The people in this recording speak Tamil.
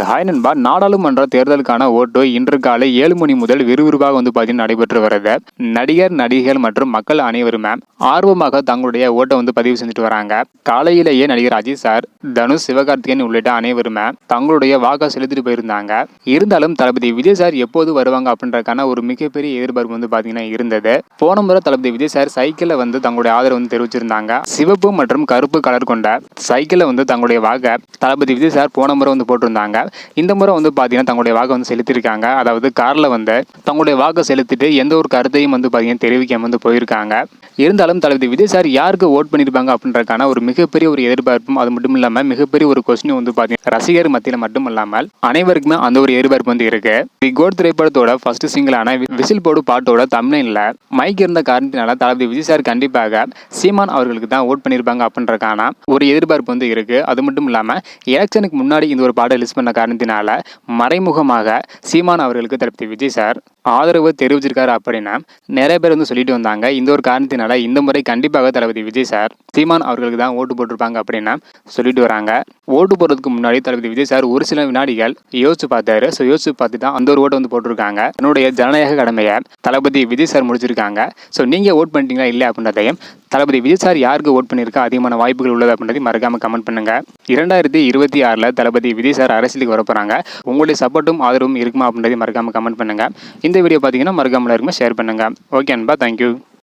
ஹாய் நண்பா, நாடாளுமன்ற தேர்தலுக்கான ஓட்டு இன்று காலை 7 மணி முதல் விறுவிறுப்பாக பார்த்தீங்கன்னா நடைபெற்று வருது. நடிகர், நடிகைகள் மற்றும் மக்கள் அனைவருமே ஆர்வமாக தங்களுடைய ஓட்டை பதிவு செஞ்சுட்டு வராங்க. காலையிலேயே நடிகர் அஜித் சார், தனுஷ், சிவகார்த்திகேயன் உள்ளிட்ட அனைவருமே தங்களுடைய வாக்கை செலுத்திட்டு போயிருந்தாங்க. இருந்தாலும் தளபதி விஜய் சார் எப்போது வருவாங்க அப்படின்றதுக்கான ஒரு மிகப்பெரிய எதிர்பார்ப்பு பார்த்தீங்கன்னா இருந்தது. போன முறை தளபதி விஜய் சார் சைக்கிளில் தங்களுடைய ஆதரவு தெரிவிச்சிருந்தாங்க. சிவப்பு மற்றும் கருப்பு கலர் கொண்ட சைக்கிளில் தங்களுடைய வாக்கை தளபதி விஜய் சார் போன முறை போட்டிருந்தாங்க. இந்த முறை பார்த்தீங்கன்னா தங்களுடைய வாக்கை செலுத்திருக்காங்க. அதாவது கார்ல தங்களுடைய வாக்கை செலுத்திட்டு எந்த ஒரு கருத்தையும் பார்த்தீங்கன்னா தெரிவிக்காம போயிருக்காங்க. இருந்தாலும் தளபதி விஜய் சார் யாருக்கு ஓட் பண்ணியிருப்பாங்க அப்படின்றதுக்கான ஒரு மிகப்பெரிய ஒரு எதிர்பார்ப்பும், அது மட்டும் இல்லாமல் மிகப்பெரிய ஒரு கொஸ்டின் பார்த்தீங்கன்னா ரசிகர் மத்தியில் மட்டும் இல்லாமல் அனைவருக்குமே அந்த ஒரு எதிர்பார்ப்பு இருக்கு. தி கோட் திரைப்படத்தோட ஃபர்ஸ்ட் சிங்கிளான விசில் போடு பாட்டோட தமிழ்ல மைக் இருந்த காரணத்தினால தளபதி விஜய் சார் கண்டிப்பாக சீமான் அவர்களுக்கு தான் ஓட் பண்ணியிருப்பாங்க அப்படின்றதுக்கான ஒரு எதிர்பார்ப்பு இருக்கு. அது மட்டும் இல்லாமல் எலெக்ஷனுக்கு முன்னாடி இந்த ஒரு பாட்டை ரிலீஸ் பண்ண காரணத்தினால மறைமுகமாக சீமான் அவர்களுக்கு தளபதி விஜய் சார் ஆதரவு தெரிவிச்சிருக்காரு அப்படின்னு நிறைய பேர் சொல்லிட்டு வந்தாங்க. இந்த ஒரு காரணத்தினால இந்த முறை கண்டிப்பாக தளபதி விஜய் சார் சீமான் அவர்களுக்கு தான் ஓட்டு போட்டிருப்பாங்க அப்படின்னு சொல்லிட்டு வராங்க. ஓட்டு போடுறதுக்கு முன்னாடி தளபதி விஜய் சார் ஒரு சில வினாடிகள் யோசிச்சு பார்த்தாரு. ஸோ யோசிச்சு பார்த்து தான் அந்த ஒரு ஓட்டை போட்டிருக்காங்க. என்னுடைய ஜனநாயக கடமையை தளபதி விஜய் சார் முடிச்சிருக்காங்க. ஸோ நீங்கள் ஓட் பண்ணிட்டீங்களா இல்லை அப்படின்றதையும், தளபதி விஜய் சார் யாருக்கு ஓட் பண்ணியிருக்கா அதிகமான வாய்ப்புகள் உள்ளது அப்படின்றதையும் மறக்காம கமெண்ட் பண்ணுங்க. 2026 தளபதி விஜய் சார் அரசியலுக்கு வரப்போறாங்க. உங்களுடைய சப்போர்ட்டும் ஆதரவும் இருக்குமா அப்படின்றதையும் மறக்காம கமெண்ட் பண்ணுங்க. இந்த வீடியோ பார்த்தீங்கன்னா மறக்காம ஷேர் பண்ணுங்க. ஓகே அன்பா, தேங்க்யூ.